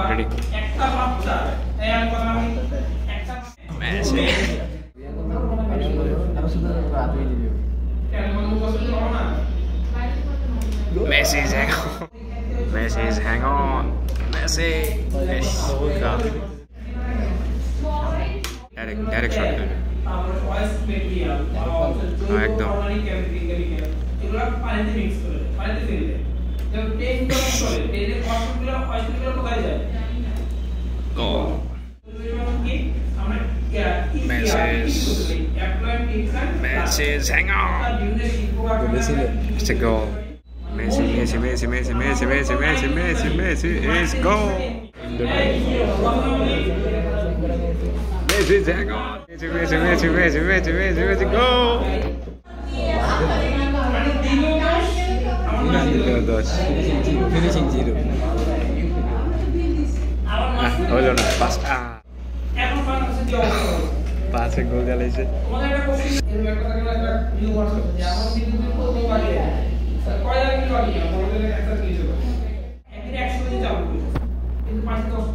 Ready Messi's hang on. Messi's hang on. Messi. Yes. Direct shot. একদম Messi's hang on. It's a goal. Messi is goal. Messi's hang on. Messi goal. Finishing zero. Hold on, pass. Pass goal galayছে কয়টা কি বাকি আমাদের একটা clear একদিন 100 দিন যাবো কিন্তু 5-10